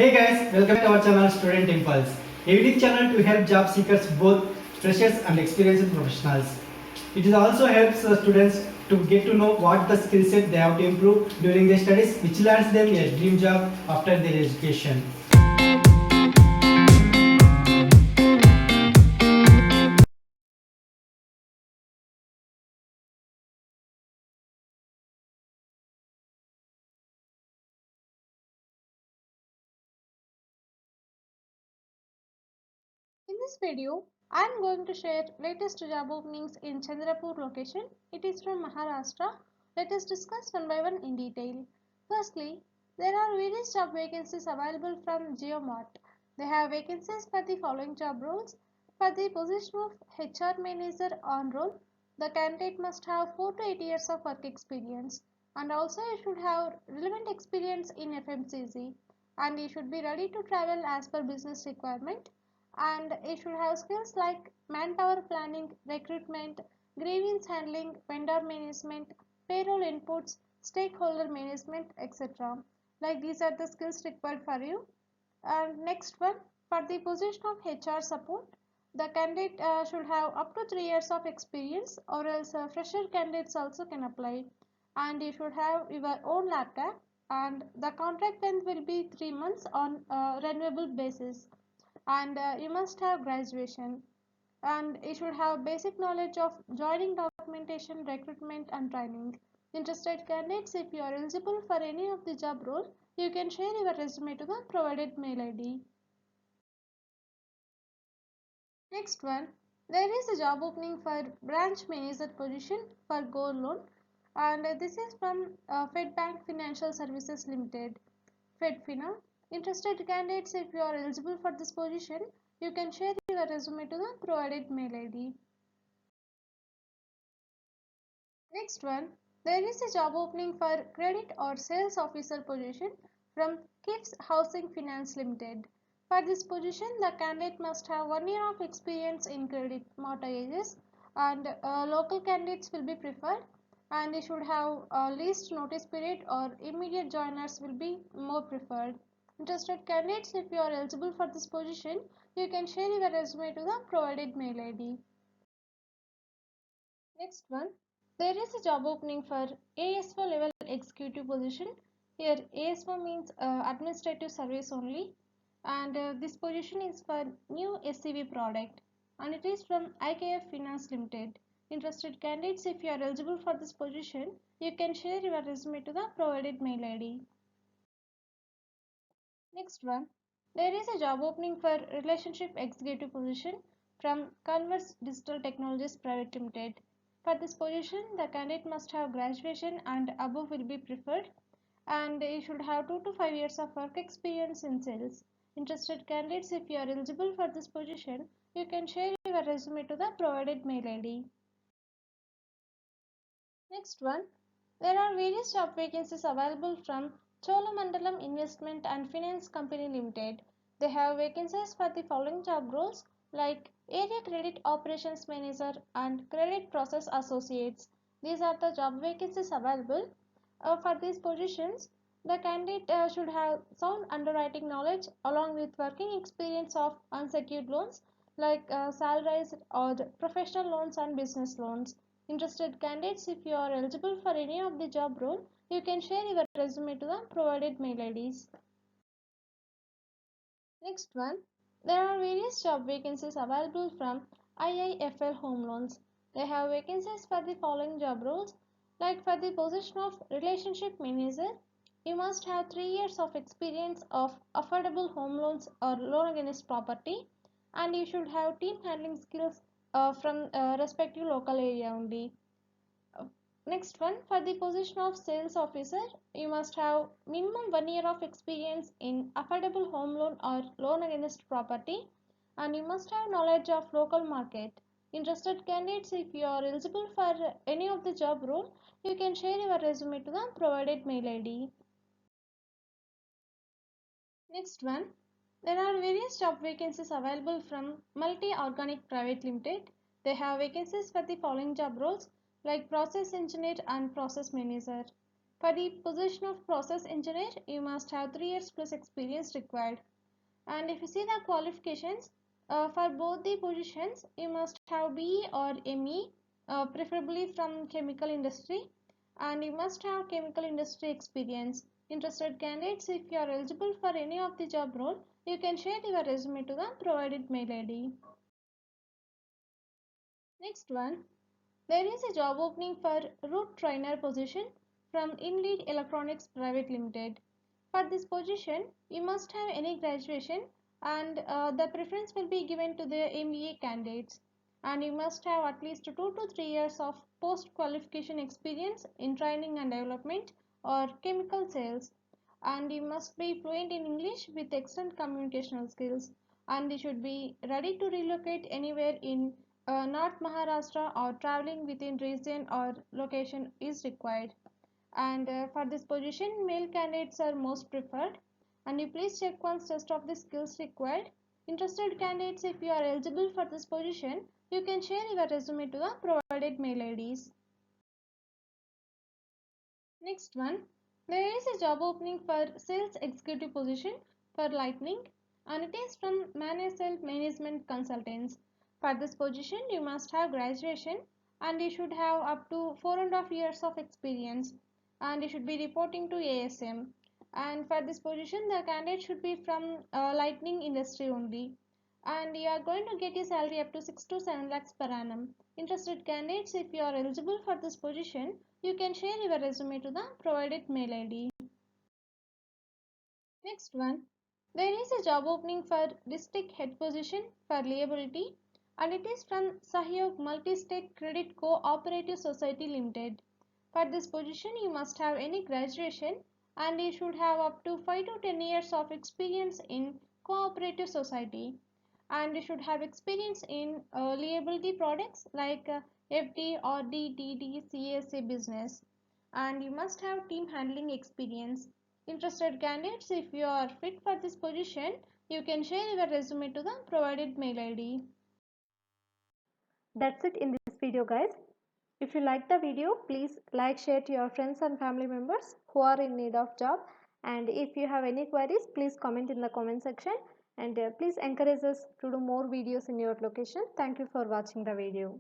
Hey guys, welcome to our channel Student Impulse, a unique channel to help job seekers, both freshers and experienced professionals. It also helps students to get to know what the skill set they have to improve during their studies, which lands them a dream job after their education. In this video, I am going to share latest job openings in Chandrapur location. It is from Maharashtra. Let us discuss one by one in detail. Firstly, there are various job vacancies available from GeoMart. They have vacancies for the following job roles. For the position of HR manager on roll, the candidate must have 4 to 8 years of work experience, and also you should have relevant experience in FMCG, and you should be ready to travel as per business requirement, and it should have skills like manpower planning, recruitment, grievance handling, vendor management, payroll inputs, stakeholder management, etc. Like these are the skills required for you. And next one, for the position of HR support, the candidate should have up to 3 years of experience, or else fresher candidates also can apply. And you should have your own laptop, and the contract length will be 3 months on a renewable basis, and you must have graduation, and you should have basic knowledge of joining documentation, recruitment and training. Interested candidates, if you are eligible for any of the job role, you can share your resume to the provided mail id. Next one, there is a job opening for branch manager position for gold loan, and this is from Fed Bank Financial Services Limited, FedFina. Interested candidates, if you are eligible for this position, you can share your resume to the provided mail id. Next one, there is a job opening for credit or sales officer position from KIFS Housing Finance Limited. For this position, the candidate must have 1 year of experience in credit mortgages, and local candidates will be preferred, and they should have least notice period, or immediate joiners will be more preferred. Interested candidates, if you are eligible for this position, you can share your resume to the provided mail id. Next one, there is a job opening for ASO level executive position. Here ASO means administrative service only, and this position is for new SCV product, and it is from IKF Finance Limited. Interested candidates, if you are eligible for this position, you can share your resume to the provided mail id. Next one, there is a job opening for relationship executive position from Converse Digital Technologies Private Limited. For this position, the candidate must have graduation and above will be preferred, and you should have 2 to 5 years of work experience in sales. Interested candidates, if you are eligible for this position, you can share your resume to the provided mail id. Next one, there are various job vacancies available from Cholamandalam Investment and Finance Company Limited. They have vacancies for the following job roles like Area Credit Operations Manager and Credit Process Associates. These are the job vacancies available. For these positions, the candidate should have sound underwriting knowledge along with working experience of unsecured loans like salaries or professional loans and business loans. Interested candidates, if you are eligible for any of the job role, you can share your resume to the provided mail IDs. Next one, there are various job vacancies available from IIFL Home Loans. They have vacancies for the following job roles, like for the position of relationship manager, you must have 3 years of experience of affordable home loans or loan against property, and you should have team handling skills from respective local area only. Uh, Next one, for the position of sales officer, you must have minimum 1 year of experience in affordable home loan or loan against property, and you must have knowledge of local market. Interested candidates, if you are eligible for any of the job role, you can share your resume to the provided mail id. Next one, there are various job vacancies available from Multi Organic Private Limited. They have vacancies for the following job roles like process engineer and process manager. For the position of process engineer, you must have 3 years plus experience required. And if you see the qualifications, for both the positions, you must have BE or ME, preferably from chemical industry, and you must have chemical industry experience. Interested candidates, if you are eligible for any of the job role, you can share your resume to the provided mail ID. Next one, there is a job opening for route trainer position from InLead Electronics Private Limited. For this position, you must have any graduation, and the preference will be given to the MBA candidates. And you must have at least 2 to 3 years of post qualification experience in training and development or chemical sales. And you must be fluent in English with excellent communicational skills. And you should be ready to relocate anywhere in North Maharashtra, or traveling within region or location is required. And for this position, male candidates are most preferred. And you please check once test of the skills required. Interested candidates, if you are eligible for this position, you can share your resume to the provided mail IDs. Next one, there is a job opening for sales executive position for Lightning, and it is from Management Management Consultants. For this position, you must have graduation, and you should have up to 4.5 years of experience, and you should be reporting to ASM. And for this position, the candidate should be from Lightning industry only, and you are going to get a salary up to 6 to 7 lakhs per annum. Interested candidates, if you are eligible for this position, you can share your resume to the provided mail ID. Next one, there is a job opening for district head position for liability, and it is from Sahyog Multi-State Credit Cooperative Society Limited. For this position, you must have any graduation, and you should have up to 5 to 10 years of experience in cooperative society, and you should have experience in liability products like FD, RD, DD, CSA business, and you must have team handling experience. Interested candidates, if you are fit for this position, you can share your resume to the provided mail ID. That's it in this video, guys. If you like the video, please like, share to your friends and family members who are in need of job. And if you have any queries, please comment in the comment section. And please encourage us to do more videos in your location. Thank you for watching the video.